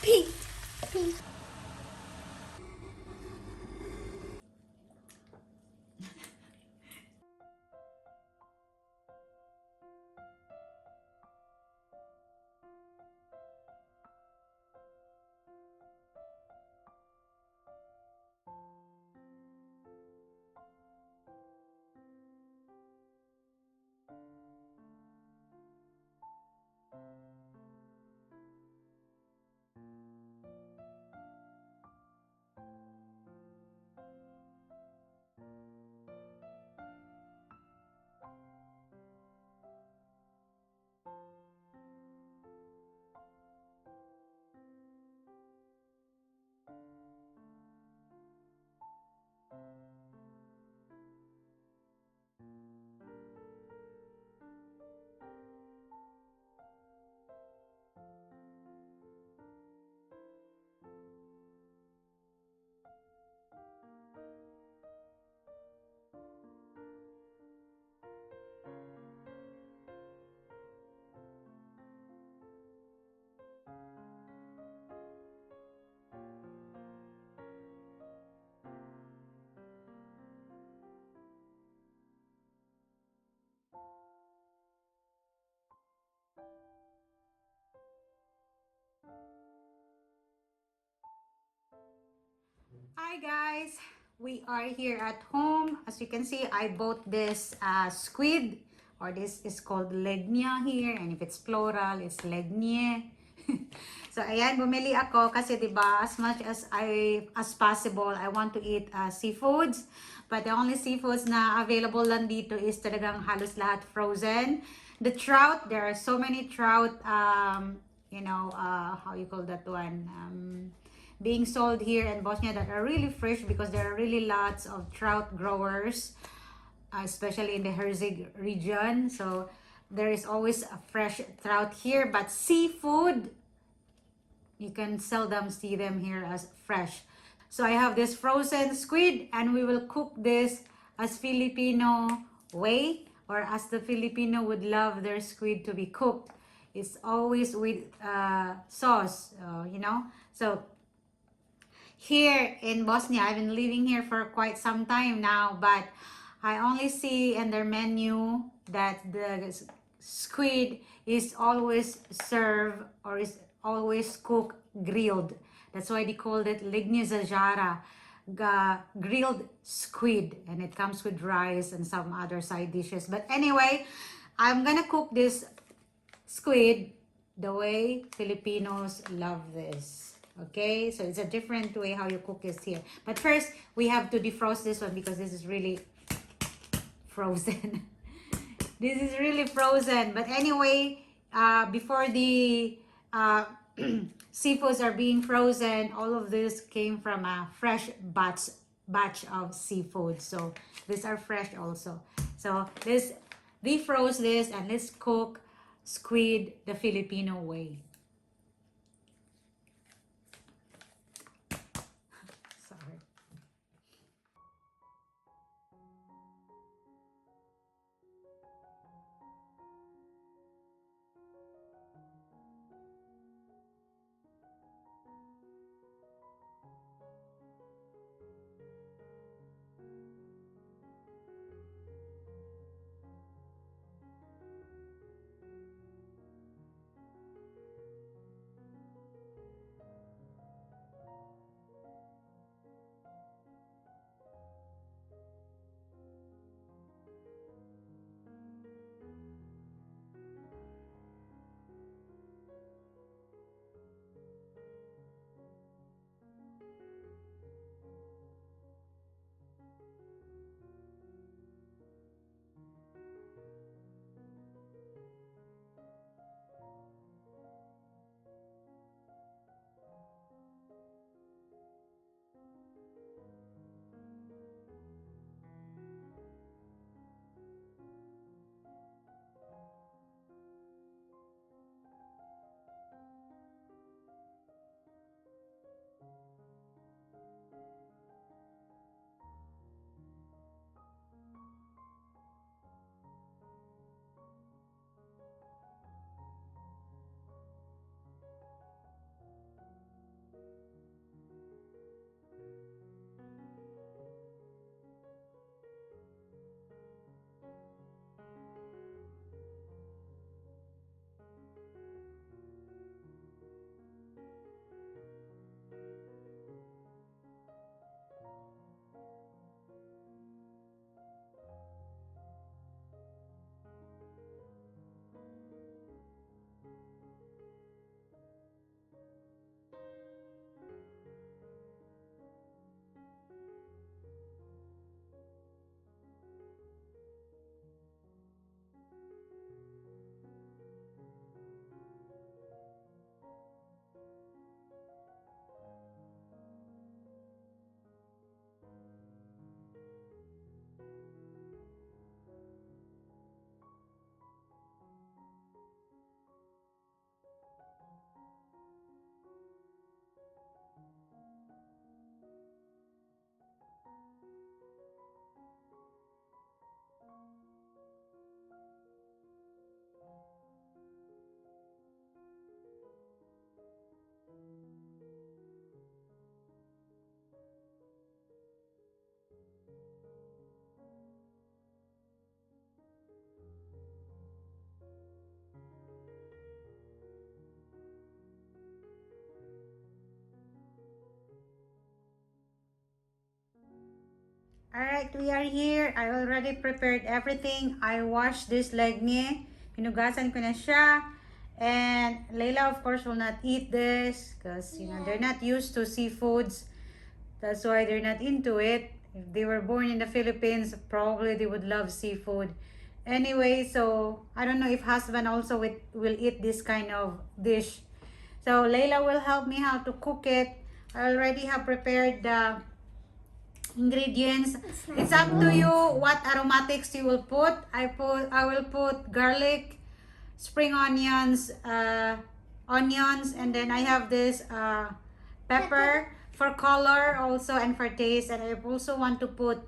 Pee. Pee. Hi guys, we are here at home. As you can see, I bought this squid, or this is called lignje here, and if it's plural, it's lignje. So ayan, bumili ako kasi 'di ba, as much as possible, I want to eat seafoods. But the only seafoods na available lang dito is talagang halos lahat frozen. The trout, there are so many trout, how you call that one? Being sold here in Bosnia that are really fresh because there are really lots of trout growers, especially in the Herzeg region. So there is always a fresh trout here, but seafood, you can seldom see them here as fresh. So I have this frozen squid, and we will cook this as Filipino way, or as the Filipino would love their squid to be cooked. It's always with sauce, So here in Bosnia, I've been living here for quite some time now, but I only see in their menu that the squid is always served, or is always cooked grilled. That's why they called it lignje zajara, grilled squid, and it comes with rice and some other side dishes. But anyway, I'm gonna cook this squid the way Filipinos love this. Okay, so it's a different way how you cook this here. But first, we have to defrost this one because this is really frozen. This is really frozen. But anyway, before the seafoods are being frozen, all of this came from a fresh batch of seafood. So these are fresh also. So let's defrost this and let's cook squid the Filipino way. Sorry. Alright, we are here. I already prepared everything. I washed this lignje. Pinugasan ko na siya. And Layla, of course, will not eat this because, you know, they're not used to seafoods. That's why they're not into it. If they were born in the Philippines, probably they would love seafood. Anyway, so I don't know if husband also will eat this kind of dish. So Layla will help me how to cook it. I already have prepared the ingredients. It's up to you what aromatics you will put. I will put garlic, spring onions, onions, and then I have this pepper for color also and for taste. And I also want to put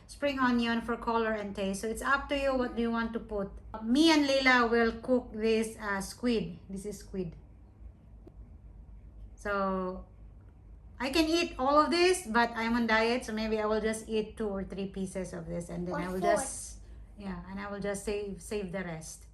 spring onion for color and taste. So it's up to you what do you want to put. Me and Leila will cook this squid. This is squid. So I can eat all of this, but I'm on diet, so maybe I will just eat 2 or 3 pieces of this, and then I will just, yeah, and I will just save the rest.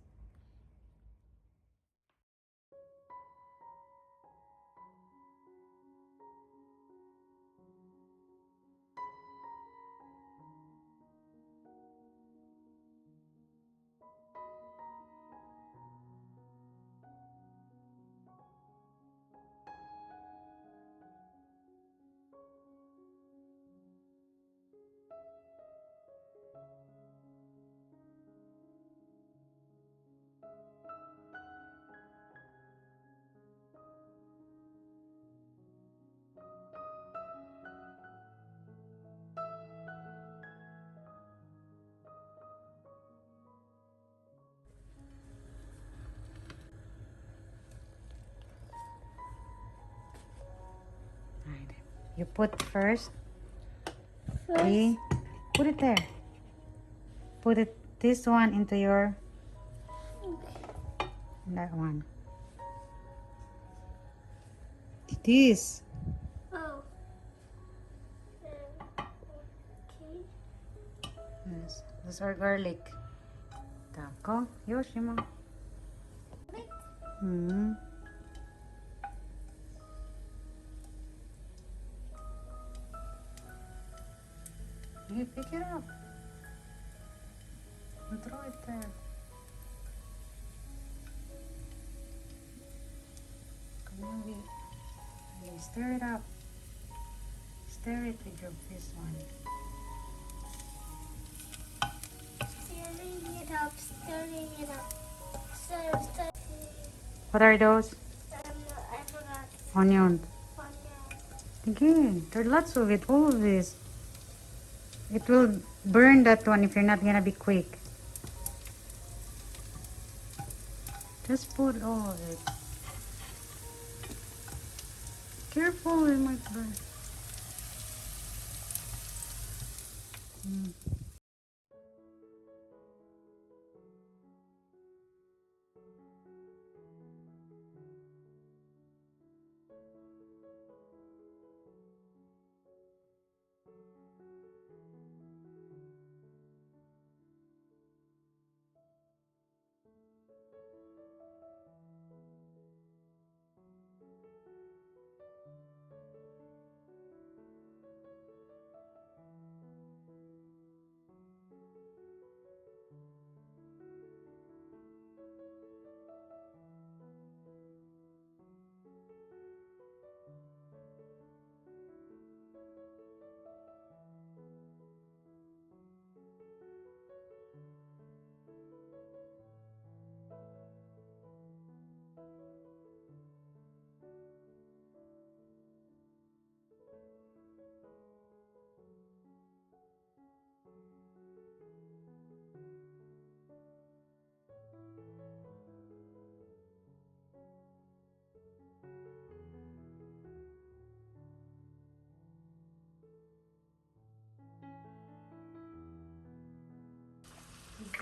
Right. You put first. Okay. Put it there. Put it this one into your that one. It is. Oh. Okay. Yes. Those are garlic. Tako. Yoshimo. Hmm. You pick it up. And throw it there. Come on, we stir it up. Stir it with your this one. Stirring it up, stirring it up. Stir. What are those? I forgot. Onion. Onion. Again, there are lots of it, all of this. It will burn that one if you're not gonna be quick. Just put all of it. Careful, it might burn.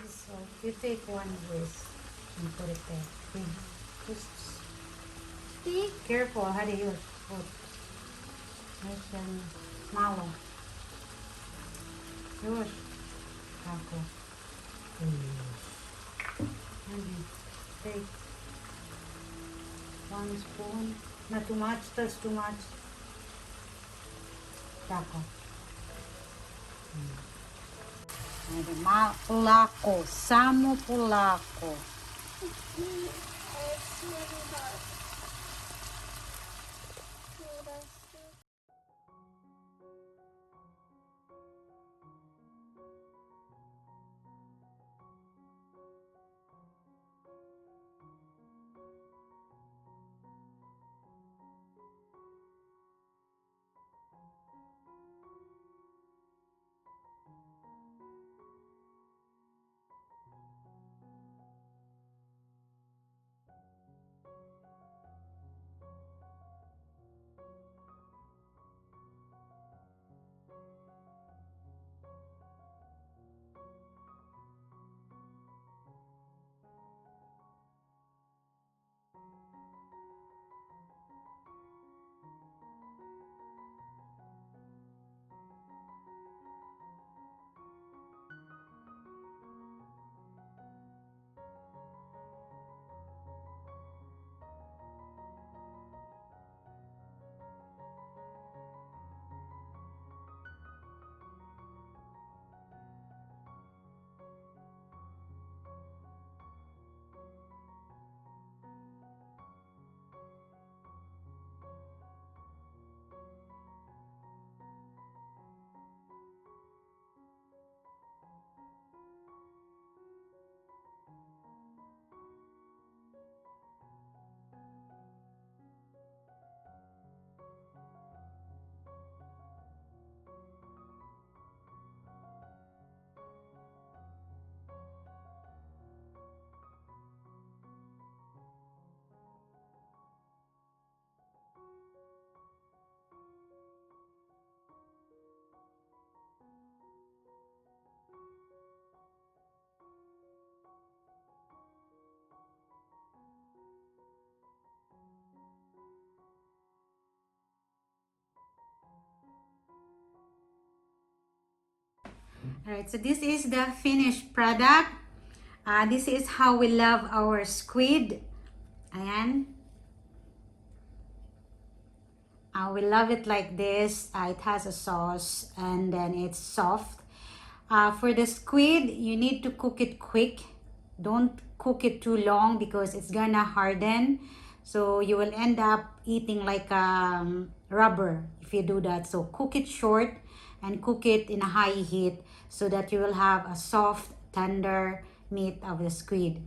So you take one of this and put it there. Just Big. careful, how do you put? Nice and malo. Yours. Tako. And take 1 spoon. Not too much, that's too much. Tako. Pulako, samo pulako. It's really hard. Alright, so this is the finished product. This is how we love our squid. Ayan. We love it like this. It has a sauce and then it's soft. For the squid, you need to cook it quick. Don't cook it too long because it's gonna harden. So you will end up eating like rubber if you do that. So cook it short and cook it in a high heat so that you will have a soft, tender meat of the squid.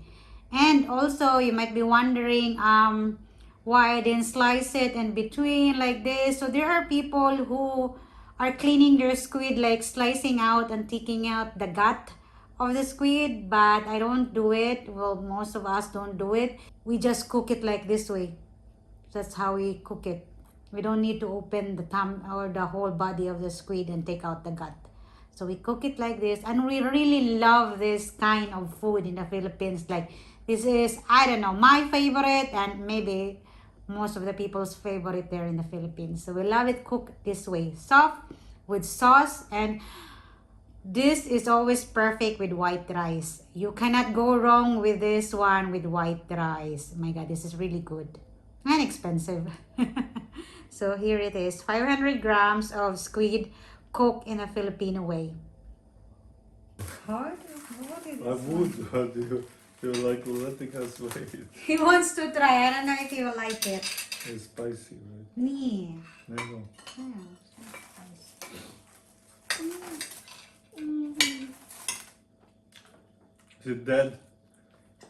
And also, you might be wondering why I didn't slice it in between like this. So there are people who are cleaning their squid, like slicing out and taking out the gut of the squid, but I don't do it. Well, most of us don't do it. We just cook it like this way. That's how we cook it. We don't need to open the thumb or the whole body of the squid and take out the gut. So we cook it like this, and we really love this kind of food in the Philippines. Like, this is, I don't know, my favorite and maybe most of the people's favorite there in the Philippines. So we love it cooked this way, soft with sauce, and this is always perfect with white rice. You cannot go wrong with this one with white rice. Oh my God, this is really good and expensive. So here it is, 500 grams of squid cooked in a Filipino way. What is this? I would, but you like letting us wait. He wants to try. I don't know if he will like it. It's spicy, right? Nee. No. Yeah, it's not spicy. Is it dead?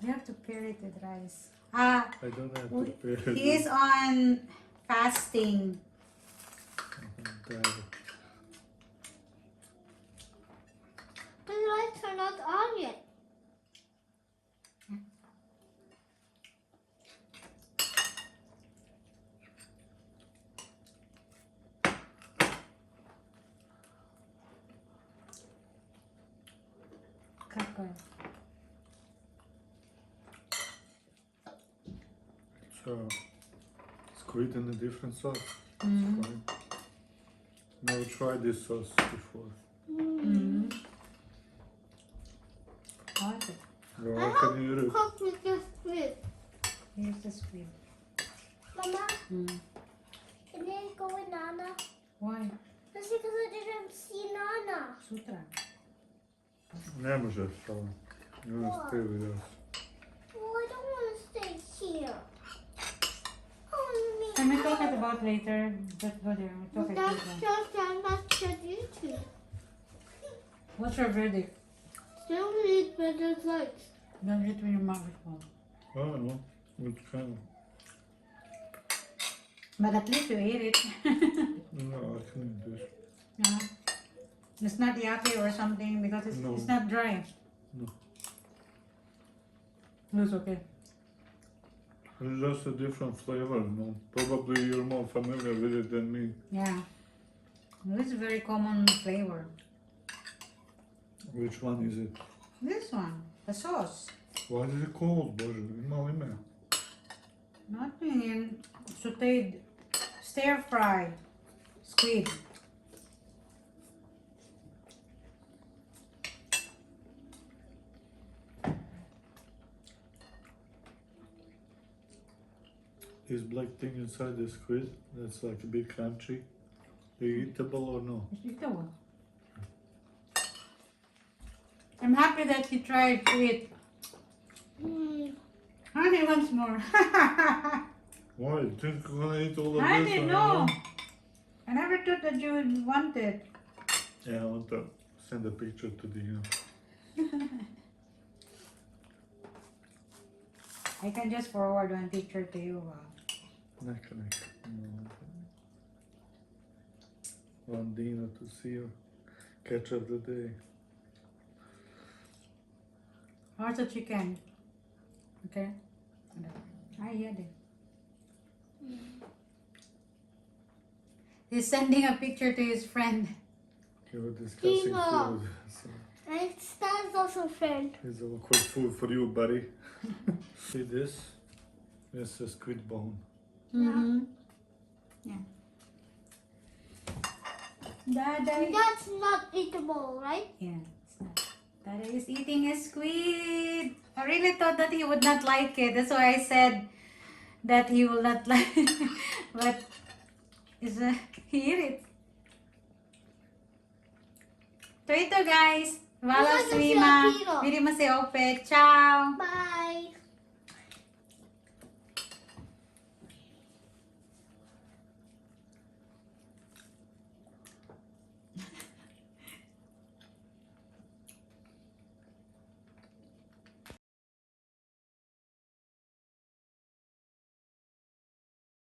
You have to pair it with rice. I don't have to pair He is on fasting. Dead. The lights are not on yet. Kakor. So, squid in a different sauce. Mm. Fine. Never tried this sauce before. Mm. How is it? No, I can you eat it? cook with this squid. Here's the squid. Mama, Mm. can you go with Nana? Why? The That's because I didn't see Nana. Sutra. Ne možeš tamo. You want to stay with us. Well, I don't want to stay here. Oh, Can we talk it about later? Just go there. We'll talk it That's later. just YouTube. What's your verdict? Still need better lights. Don't hit with your microphone. Oh, no. It's kind But at least you ate it. No, I can eat this. Yeah. It's not yucky or something because No. it's not dry. No. It's okay. It's just a different flavor, no? Probably you're more familiar with it than me. Yeah. This is a very common flavor. Which one is it? This one, the sauce. Why is it called, Bože? Ima li ime? Nothing in sauteed, stir fry squid. This black thing inside the squid, that's like a bit crunchy. Eatable or no? It's eatable. I'm happy that you tried to eat. Honey wants more. Why? You think you're gonna eat all of I this? didn't know. I never thought that you would want it. Yeah, I want to send a picture to the... I can just forward one picture to you. Neka. Landina to see your catch of the day. Also chicken. Okay. I had it. He's sending a picture to his friend. You were discussing Tina. food. So That's also friend. it's awkward food for you, buddy. See this? It's a squid bone. Mm-hmm. Yeah. Dada. That's not eatable, right? Yeah, it's not. Dada is eating a squid. I really thought that he would not like it. That's why I said that he will not like it. But he ate it. So ito guys. Wala This is a swima. Filipino. Hindi mo si Ope. Ciao. Bye.